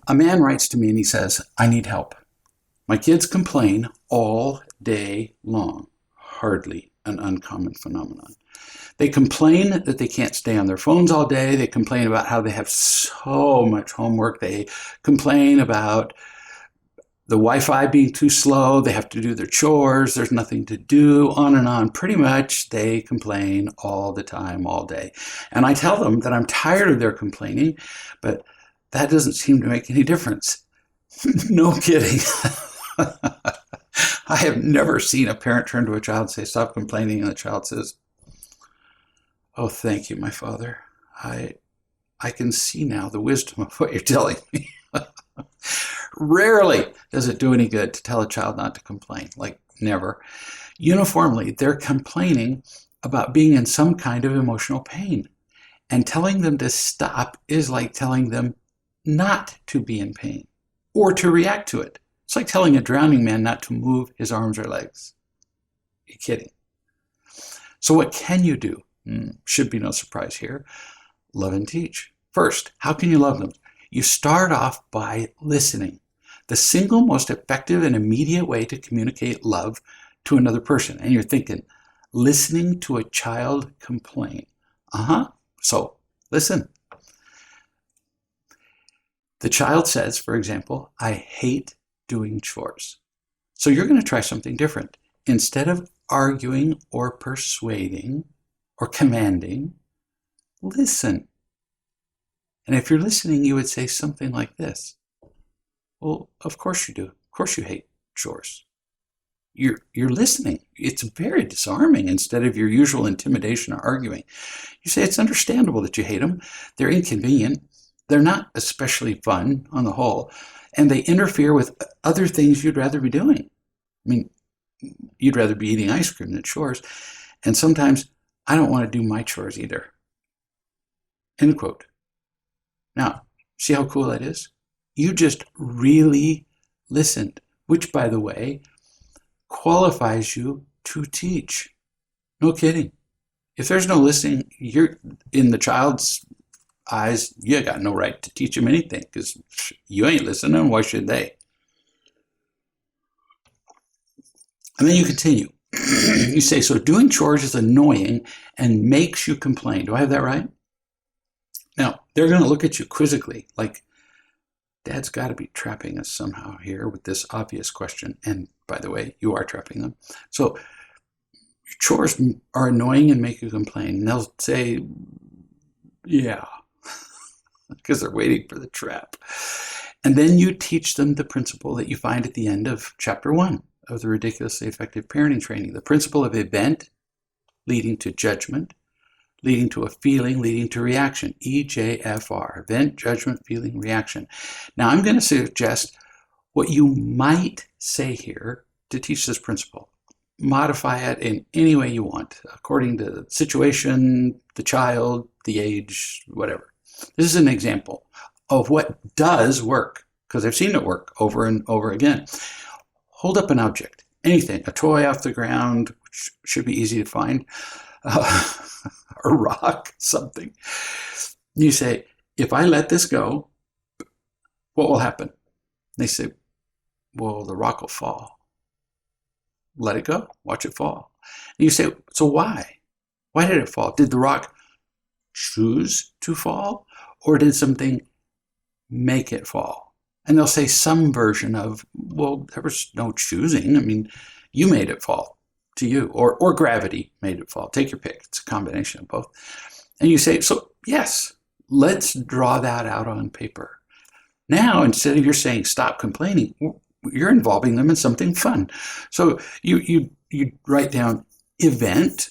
A man writes to me and he says, I need help. My kids complain all day long. Hardly an uncommon phenomenon. They complain that they can't stay on their phones all day. They complain about how they have so much homework. They complain about the Wi-Fi being too slow. They have to do their chores. There's nothing to do, on and on. Pretty much they complain all the time, all day. And I tell them that I'm tired of their complaining, but that doesn't seem to make any difference. No kidding. I have never seen a parent turn to a child and say, stop complaining, and the child says, oh, thank you, my father. I can see now the wisdom of what you're telling me. Rarely does it do any good to tell a child not to complain, like never. Uniformly, they're complaining about being in some kind of emotional pain. And telling them to stop is like telling them not to be in pain or to react to it. It's like telling a drowning man not to move his arms or legs. You're kidding. So what can you do? Should be no surprise here. Love and teach. First, how can you love them? You start off by listening. The single most effective and immediate way to communicate love to another person. And you're thinking, listening to a child complain. So listen. The child says, for example, I hate doing chores. So you're going to try something different. Instead of arguing or persuading or commanding, listen. And if you're listening, you would say something like this. Well, of course you do. Of course you hate chores. You're listening. It's very disarming instead of your usual intimidation or arguing. You say it's understandable that you hate them. They're inconvenient. They're not especially fun on the whole. And they interfere with other things you'd rather be doing. I mean, you'd rather be eating ice cream than chores. And sometimes I don't want to do my chores either. End quote. Now, see how cool that is? You just really listened, which, by the way, qualifies you to teach. No kidding. If there's no listening, you're in the child's eyes, you got no right to teach them anything because you ain't listening. Why should they? And then you continue. You say, so doing chores is annoying and makes you complain. Do I have that right? Now, they're going to look at you quizzically, like, Dad's got to be trapping us somehow here with this obvious question. And by the way, you are trapping them. So chores are annoying and make you complain. And they'll say, yeah, because they're waiting for the trap. And then you teach them the principle that you find at the end of chapter 1 of the Ridiculously Effective Parenting Training. The principle of event leading to judgment, leading to a feeling, leading to reaction. EJFR, event, judgment, feeling, reaction. Now I'm going to suggest what you might say here to teach this principle. Modify it in any way you want, according to the situation, the child, the age, whatever. This is an example of what does work, because I've seen it work over and over again. Hold up an object, anything, a toy off the ground, which should be easy to find, a rock, something. You say, if I let this go, what will happen? They say, well, the rock will fall. Let it go. Watch it fall. And you say, so why? Why did it fall? Did the rock choose to fall, or did something make it fall? And they'll say some version of, well, there was no choosing. I mean, you made it fall to you, or gravity made it fall. Take your pick. It's a combination of both. And you say, so yes, let's draw that out on paper. Now, instead of you're saying stop complaining, you're involving them in something fun. So you write down event,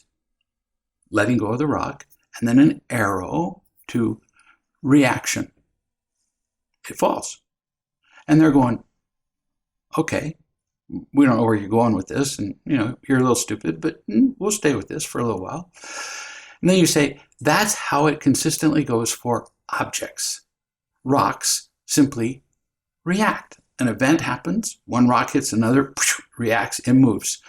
letting go of the rock, and then an arrow to reaction. It falls. And they're going, okay, we don't know where you're going with this, and you're a little stupid, but we'll stay with this for a little while. And then you say, that's how it consistently goes for objects. Rocks simply react. An event happens, one rock hits another, reacts, and moves.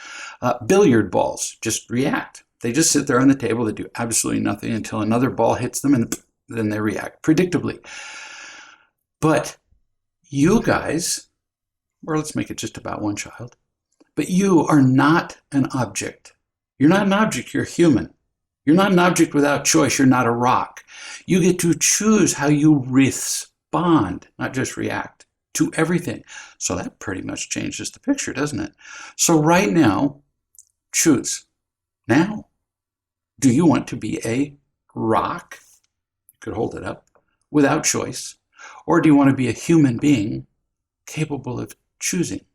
Billiard balls just react. They just sit there on the table, they do absolutely nothing until another ball hits them, and then they react predictably. But You guys, or let's make it just about one child, but you are not an object. You're not an object, you're human. You're not an object without choice, you're not a rock. You get to choose how you respond, not just react, to everything. So that pretty much changes the picture, doesn't it? So right now, choose. Now, do you want to be a rock? You could hold it up, without choice. Or do you want to be a human being capable of choosing?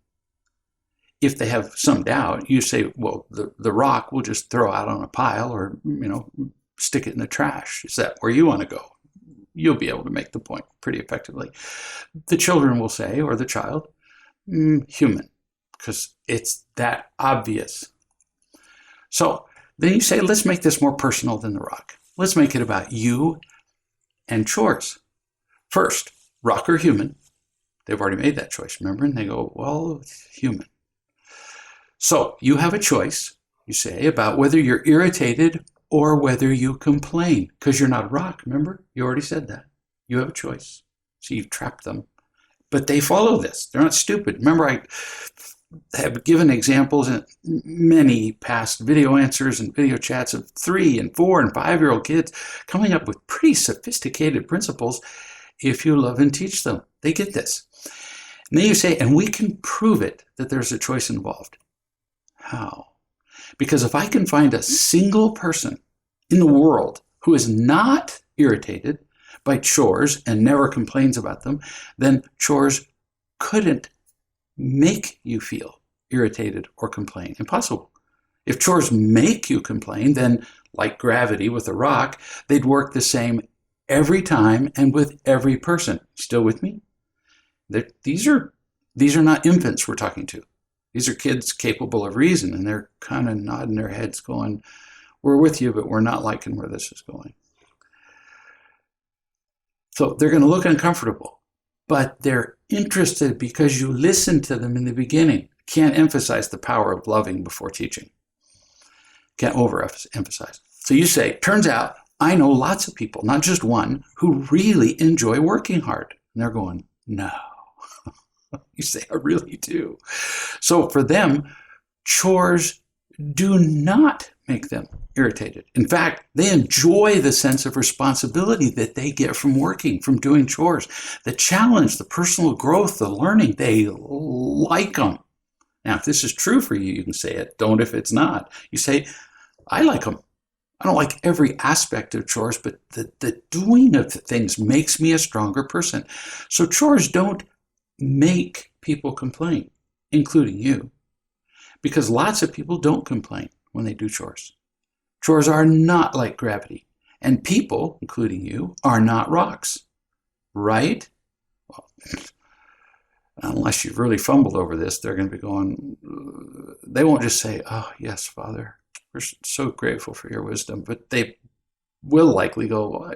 If they have some doubt, you say, well, the rock we'll just throw out on a pile or, stick it in the trash. Is that where you want to go? You'll be able to make the point pretty effectively. The children will say, or the child, human, because it's that obvious. So then you say, let's make this more personal than the rock. Let's make it about you and chores. First, rock or human. They've already made that choice, remember? And they go, well, human. So you have a choice, you say, about whether you're irritated or whether you complain, because you're not a rock, remember? You already said that. You have a choice. So you've trapped them. But they follow this. They're not stupid. Remember, I have given examples in many past video answers and video chats of 3 and 4 and 5-year-old kids coming up with pretty sophisticated principles if you love and teach them. They get this. And then you say, and we can prove it that there's a choice involved. How? Because if I can find a single person in the world who is not irritated by chores and never complains about them, then chores couldn't make you feel irritated or complain. Impossible. If chores make you complain, then like gravity with a rock, they'd work the same every time and with every person. Still with me? These are not infants we're talking to. These are kids capable of reason, and they're kind of nodding their heads going, we're with you, but we're not liking where this is going. So they're going to look uncomfortable, but they're interested because you listened to them in the beginning. Can't emphasize the power of loving before teaching. Can't overemphasize. So you say, turns out I know lots of people, not just one, who really enjoy working hard. And they're going, no. You say, I really do. So for them, chores do not make them irritated. In fact, they enjoy the sense of responsibility that they get from working, from doing chores. The challenge, the personal growth, the learning, they like them. Now, if this is true for you, you can say it. Don't if it's not. You say, I like them. I don't like every aspect of chores, but the doing of things makes me a stronger person. So chores don't make people complain, including you, because lots of people don't complain when they do chores. Chores are not like gravity, and people, including you, are not rocks, right? Well, unless you've really fumbled over this, they're going to be going, they won't just say, oh, yes, Father, we're so grateful for your wisdom, but they will likely go,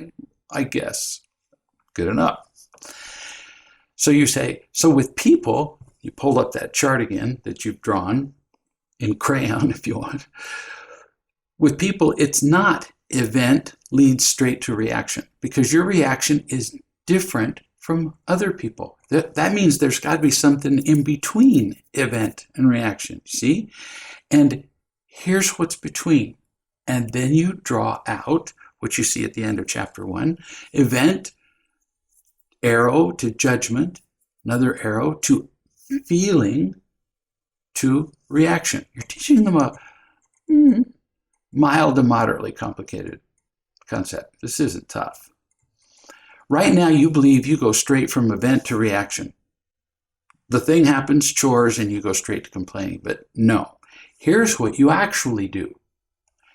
I guess, good enough. So you say, so with people, you pull up that chart again that you've drawn in crayon if you want. With people, it's not event leads straight to reaction, because your reaction is different from other people. That means there's got to be something in between event and reaction, see? And here's what's between. And then you draw out what you see at the end of chapter 1, event, arrow to judgment, another arrow to feeling, to reaction. You're teaching them a mild to moderately complicated concept. This isn't tough. Right now, you believe you go straight from event to reaction. The thing happens, chores, and you go straight to complaining. But no, here's what you actually do.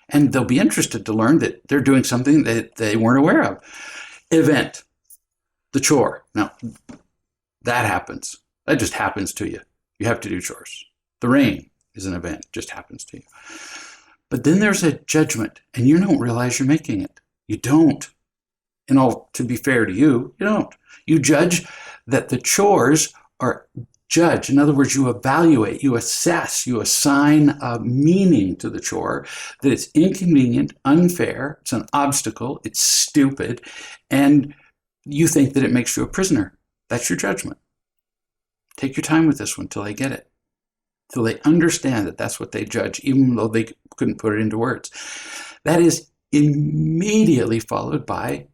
And they'll be interested to learn that they're doing something that they weren't aware of. Event, the chore. Now, that happens. That just happens to you. You have to do chores. The rain is an event, just happens to you. But then there's a judgment, and you don't realize you're making it. You don't. And to be fair to you, you don't. You judge that the chores are judge. In other words, you evaluate, you assess, you assign a meaning to the chore, that it's inconvenient, unfair, it's an obstacle, it's stupid, and you think that it makes you a prisoner. That's your judgment. Take your time with this one till they get it, till they understand that that's what they judge, even though they couldn't put it into words. That is immediately followed by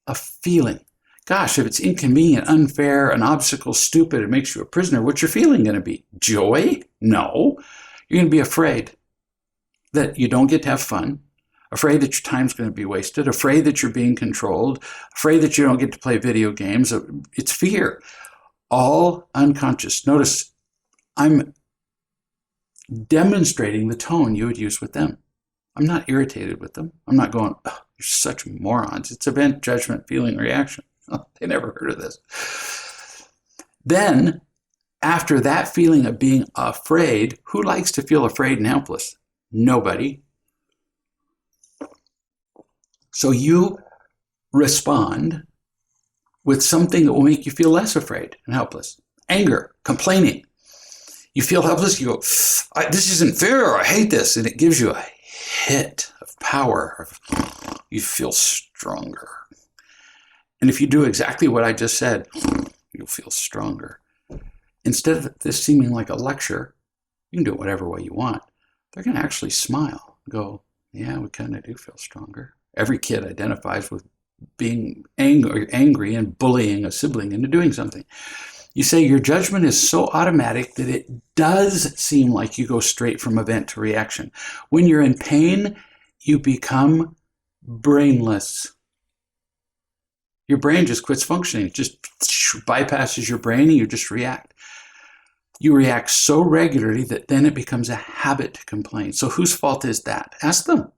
a feeling. Gosh, if it's inconvenient, unfair, an obstacle, stupid, it makes you a prisoner, what's your feeling going to be? Joy? No. You're going to be afraid that you don't get to have fun, afraid that your time's going to be wasted, afraid that you're being controlled, afraid that you don't get to play video games. It's fear. All unconscious. Notice I'm demonstrating the tone you would use with them. I'm not irritated with them. I'm not going, oh, you're such morons. It's event, judgment, feeling, reaction. Oh, they never heard of this. Then, after that feeling of being afraid, who likes to feel afraid and helpless? Nobody. So you respond with something that will make you feel less afraid and helpless. Anger, complaining. You feel helpless, you go, this isn't fair, I hate this. And it gives you a hit of power. You feel stronger. And if you do exactly what I just said, you'll feel stronger. Instead of this seeming like a lecture, you can do it whatever way you want. They're going to actually smile and go, yeah, we kind of do feel stronger. Every kid identifies with being angry and bullying a sibling into doing something. You say your judgment is so automatic that it does seem like you go straight from event to reaction. When you're in pain, you become brainless. Your brain just quits functioning. It just bypasses your brain and you just react. You react so regularly that then it becomes a habit to complain. So whose fault is that? Ask them.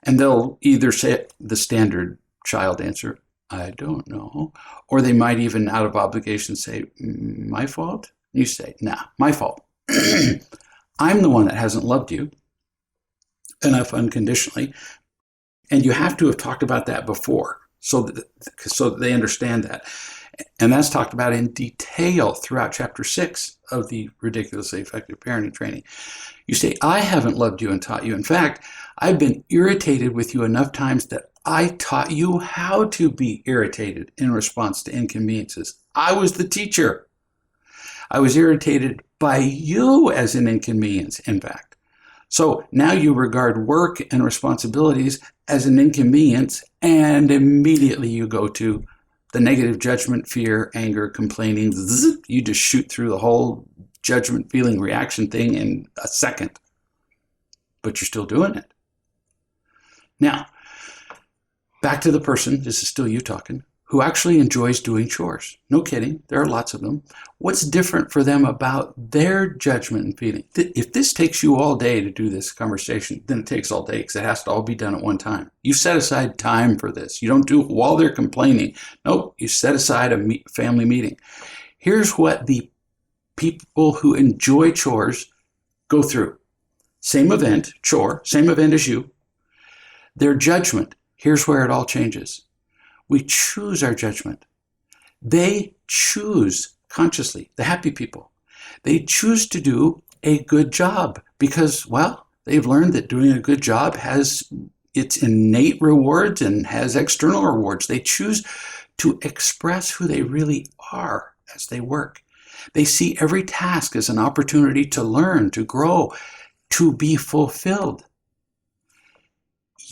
And they'll either say the standard child answer, I don't know. Or they might even, out of obligation, say, my fault? You say, nah, my fault. I'm the one that hasn't loved you enough unconditionally. And you have to have talked about that before so that they understand that. And that's talked about in detail throughout chapter 6 of the Ridiculously Effective Parenting Training. You say, I haven't loved you and taught you. In fact, I've been irritated with you enough times that I taught you how to be irritated in response to inconveniences. I was the teacher. I was irritated by you as an inconvenience, in fact. So now you regard work and responsibilities as an inconvenience, and immediately you go to the negative judgment, fear, anger, complaining. You just shoot through the whole judgment, feeling, reaction thing in a second. But you're still doing it. Now, back to the person, this is still you talking, who actually enjoys doing chores. No kidding, there are lots of them. What's different for them about their judgment and feeling? If this takes you all day to do this conversation, then it takes all day because it has to all be done at one time. You set aside time for this. You don't do it while they're complaining. Nope, you set aside a family meeting. Here's what the people who enjoy chores go through. Same event, chore, same event as you. Their judgment, here's where it all changes. We choose our judgment. They choose consciously, the happy people. They choose to do a good job because, well, they've learned that doing a good job has its innate rewards and has external rewards. They choose to express who they really are as they work. They see every task as an opportunity to learn, to grow, to be fulfilled.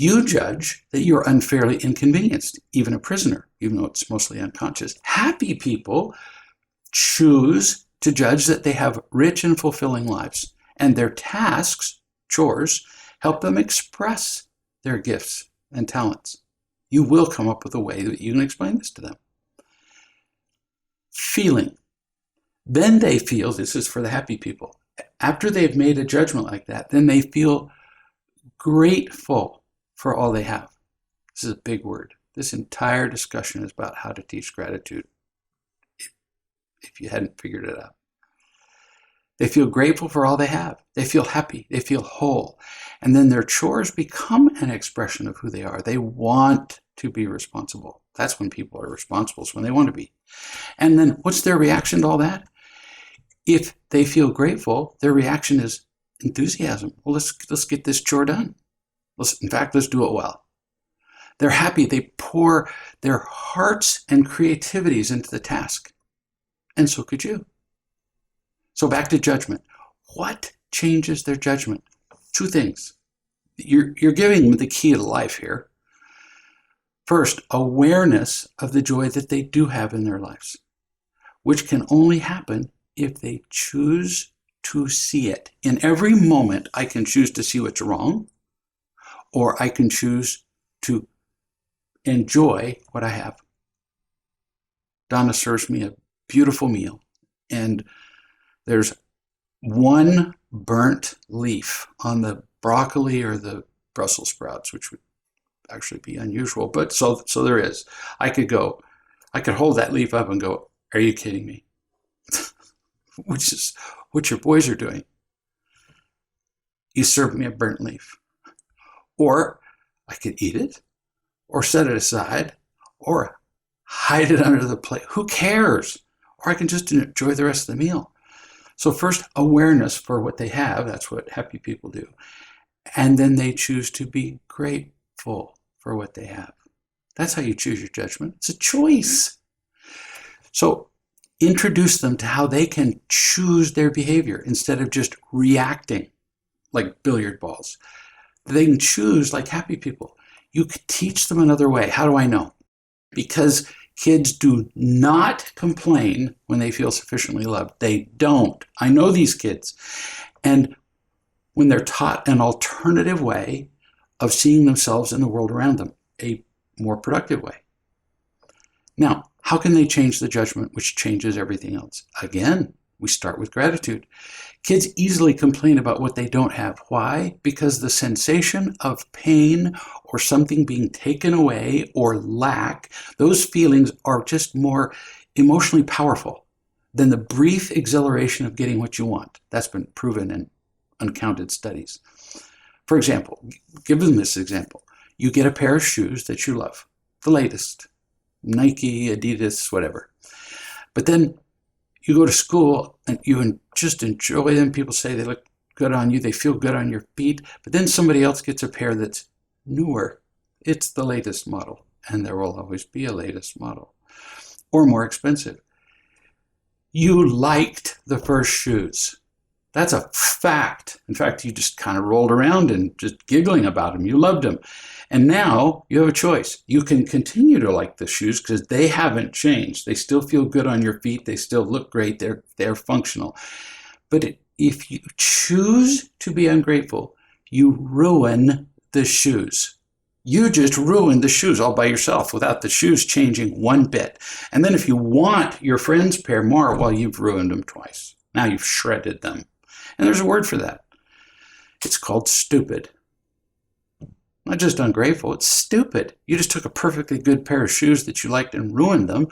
You judge that you're unfairly inconvenienced, even a prisoner, even though it's mostly unconscious. Happy people choose to judge that they have rich and fulfilling lives, and their tasks, chores, help them express their gifts and talents. You will come up with a way that you can explain this to them. Feeling. Then they feel, this is for the happy people, after they've made a judgment like that, then they feel grateful for all they have. This is a big word. This entire discussion is about how to teach gratitude, if you hadn't figured it out. They feel grateful for all they have. They feel happy. They feel whole. And then their chores become an expression of who they are. They want to be responsible. That's when people are responsible, is when they want to be. And then what's their reaction to all that? If they feel grateful, their reaction is enthusiasm. Well, let's get this chore done. In fact, let's do it well. They're happy. They pour their hearts and creativities into the task. And so could you. So back to judgment. What changes their judgment? Two things. You're giving them the key to life here. First, awareness of the joy that they do have in their lives, which can only happen if they choose to see it. In every moment, I can choose to see what's wrong, or I can choose to enjoy what I have. Donna serves me a beautiful meal, and there's one burnt leaf on the broccoli or the Brussels sprouts, which would actually be unusual, but so there is. I could hold that leaf up and go, "Are you kidding me?" Which is what your boys are doing. You served me a burnt leaf. Or I could eat it, or set it aside, or hide it under the plate. Who cares? Or I can just enjoy the rest of the meal. So first, awareness for what they have. That's what happy people do. And then they choose to be grateful for what they have. That's how you choose your judgment. It's a choice. So introduce them to how they can choose their behavior instead of just reacting like billiard balls. They can choose like happy people. You could teach them another way. How do I know? Because kids do not complain when they feel sufficiently loved. They don't. I know these kids. And when they're taught an alternative way of seeing themselves in the world around them, a more productive way. Now, how can they change the judgment, which changes everything else? Again, we start with gratitude. Kids easily complain about what they don't have. Why? Because the sensation of pain or something being taken away or lack, those feelings are just more emotionally powerful than the brief exhilaration of getting what you want. That's been proven in uncounted studies. For example, give them this example. You get a pair of shoes that you love, the latest, Nike, Adidas, whatever. But then you go to school and you just enjoy them. People say they look good on you. They feel good on your feet. But then somebody else gets a pair that's newer. It's the latest model. And there will always be a latest model. Or more expensive. You liked the first shoes. That's a fact. In fact, you just kind of rolled around and just giggling about them. You loved them. And now you have a choice. You can continue to like the shoes because they haven't changed. They still feel good on your feet. They still look great. They're functional. But if you choose to be ungrateful, you ruin the shoes. You just ruined the shoes all by yourself without the shoes changing one bit. And then if you want your friend's pair more, well, you've ruined them twice. Now you've shredded them. And there's a word for that. It's called stupid. Not just ungrateful, it's stupid. You just took a perfectly good pair of shoes that you liked and ruined them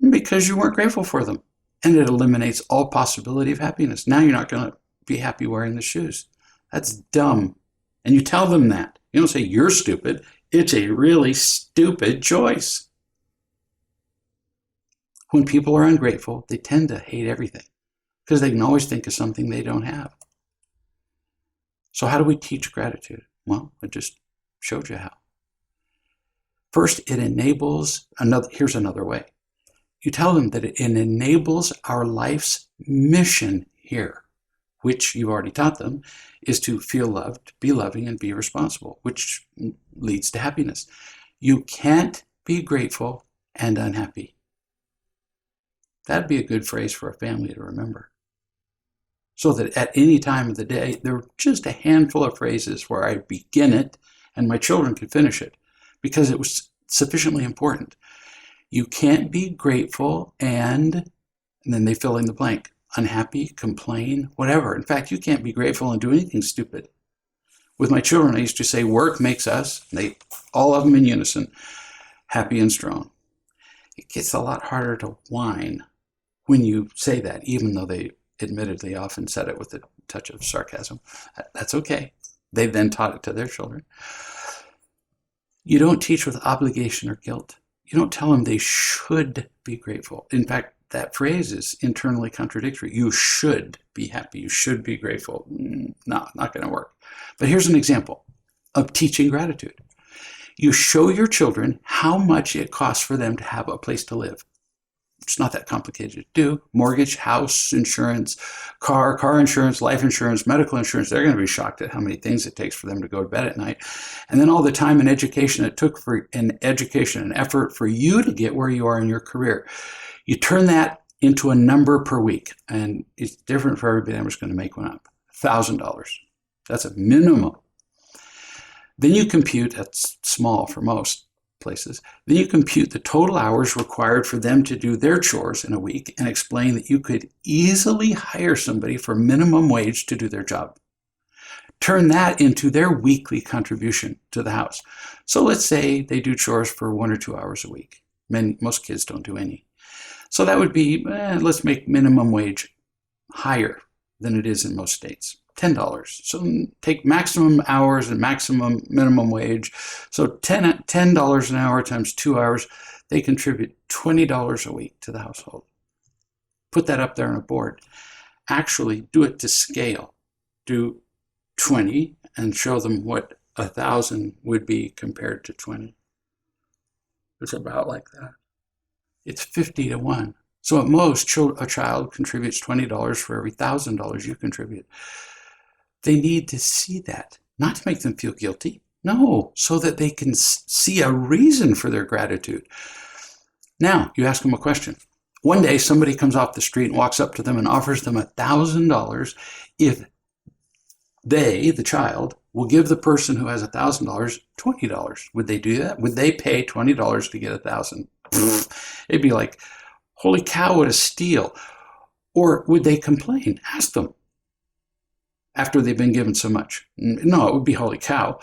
because you weren't grateful for them. And it eliminates all possibility of happiness. Now you're not going to be happy wearing the shoes. That's dumb. And you tell them that. You don't say you're stupid. It's a really stupid choice. When people are ungrateful, they tend to hate everything because they can always think of something they don't have. So how do we teach gratitude? Well, I just showed you how. First, it enables here's another way. You tell them that it enables our life's mission here, which you've already taught them, is to feel loved, be loving, and be responsible, which leads to happiness. You can't be grateful and unhappy. That'd be a good phrase for a family to remember. So that at any time of the day, there are just a handful of phrases where I begin it and my children can finish it because it was sufficiently important. You can't be grateful and then they fill in the blank. Unhappy, complain, whatever. In fact, you can't be grateful and do anything stupid. With my children, I used to say work makes us, all of them in unison, happy and strong. It gets a lot harder to whine when you say that, even though they admittedly often said it with a touch of sarcasm. That's okay. They then taught it to their children. You don't teach with obligation or guilt. You don't tell them they should be grateful. In fact, that phrase is internally contradictory. You should be happy. You should be grateful. No, not going to work. But here's an example of teaching gratitude. You show your children how much it costs for them to have a place to live. It's not that complicated to do. Mortgage, house insurance, car insurance, life insurance, medical insurance. They're going to be shocked at how many things it takes for them to go to bed at night. And then all the time and education it took for an education and effort for you to get where you are in your career. You turn that into a number per week, and it's different for everybody. I'm just going to make one up. $1,000. That's a minimum. Then you compute, that's small for most places, then you compute the total hours required for them to do their chores in a week and explain that you could easily hire somebody for minimum wage to do their job. Turn that into their weekly contribution to the house. So let's say they do chores for 1 or 2 hours a week. Most kids don't do any. So that would be, let's make minimum wage higher than it is in most states. $10. So take maximum hours and maximum minimum wage. So $10 an hour times 2 hours, they contribute $20 a week to the household. Put that up there on a board. Actually do it to scale. Do 20 and show them what 1,000 would be compared to 20. It's about like that. It's 50 to 1. So at most, a child contributes $20 for every $1,000 you contribute. They need to see that, not to make them feel guilty. No, so that they can see a reason for their gratitude. Now, you ask them a question. One day, somebody comes off the street and walks up to them and offers them $1,000 if they, the child, will give the person who has $1,000 $20. Would they do that? Would they pay $20 to get $1,000? It'd be like, holy cow, what a steal. Or would they complain? Ask them. After they've been given so much. No, it would be holy cow.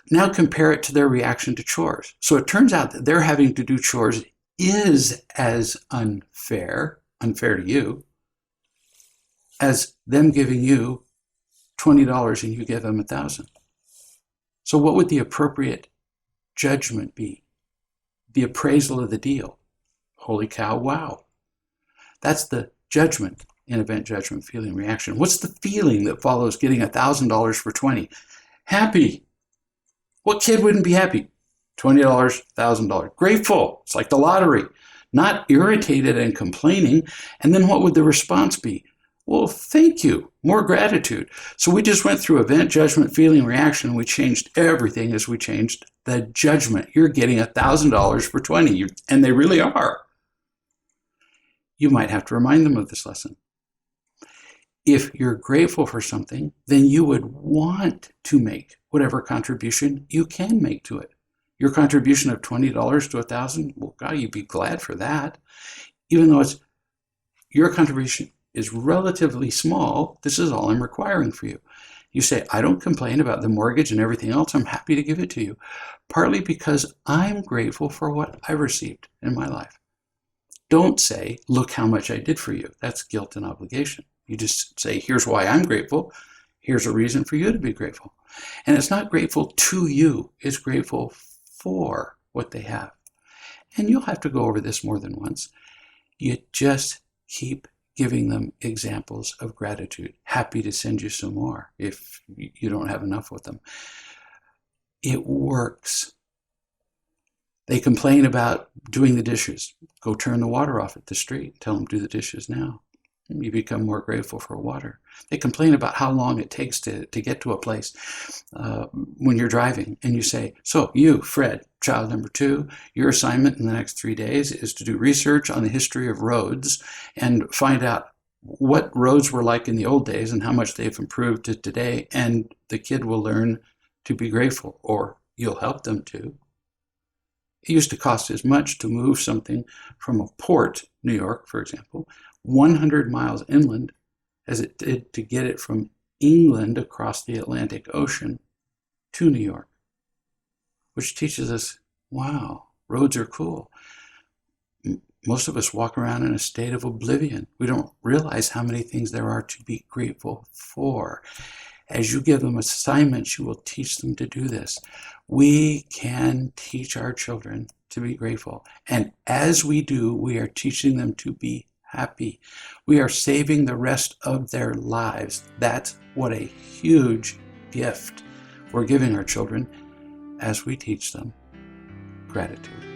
Now compare it to their reaction to chores. So it turns out that their having to do chores is as unfair to you, as them giving you $20 and you give them $1,000. So what would the appropriate judgment be? The appraisal of the deal. Holy cow, wow. That's the judgment in event, judgment, feeling, reaction. What's the feeling that follows getting $1,000 for 20? Happy. What kid wouldn't be happy? $20, $1,000. Grateful. It's like the lottery. Not irritated and complaining. And then what would the response be? Well, thank you. More gratitude. So we just went through event, judgment, feeling, reaction. We changed everything as we changed the judgment. You're getting $1,000 for 20, and they really are. You might have to remind them of this lesson. If you're grateful for something, then you would want to make whatever contribution you can make to it. Your contribution of $20 to $1,000, well, God, you'd be glad for that. Even though your contribution is relatively small, this is all I'm requiring for you. You say, I don't complain about the mortgage and everything else. I'm happy to give it to you, partly because I'm grateful for what I received in my life. Don't say, look how much I did for you. That's guilt and obligation. You just say, here's why I'm grateful. Here's a reason for you to be grateful. And it's not grateful to you. It's grateful for what they have. And you'll have to go over this more than once. You just keep giving them examples of gratitude. Happy to send you some more if you don't have enough with them. It works. They complain about doing the dishes. Go turn the water off at the street. Tell them, do the dishes now. You become more grateful for water. They complain about how long it takes to get to a place when you're driving. And you say, so you, Fred, child number 2, your assignment in the next 3 days is to do research on the history of roads and find out what roads were like in the old days and how much they've improved to today. And the kid will learn to be grateful, or you'll help them to. It used to cost as much to move something from a port, New York, for example, 100 miles inland as it did to get it from England across the Atlantic Ocean to New York, which teaches us, wow, roads are cool. Most of us walk around in a state of oblivion. We don't realize how many things there are to be grateful for. As you give them assignments, you will teach them to do this. We can teach our children to be grateful. And as we do, we are teaching them to be happy. We are saving the rest of their lives. That's what a huge gift we're giving our children as we teach them gratitude.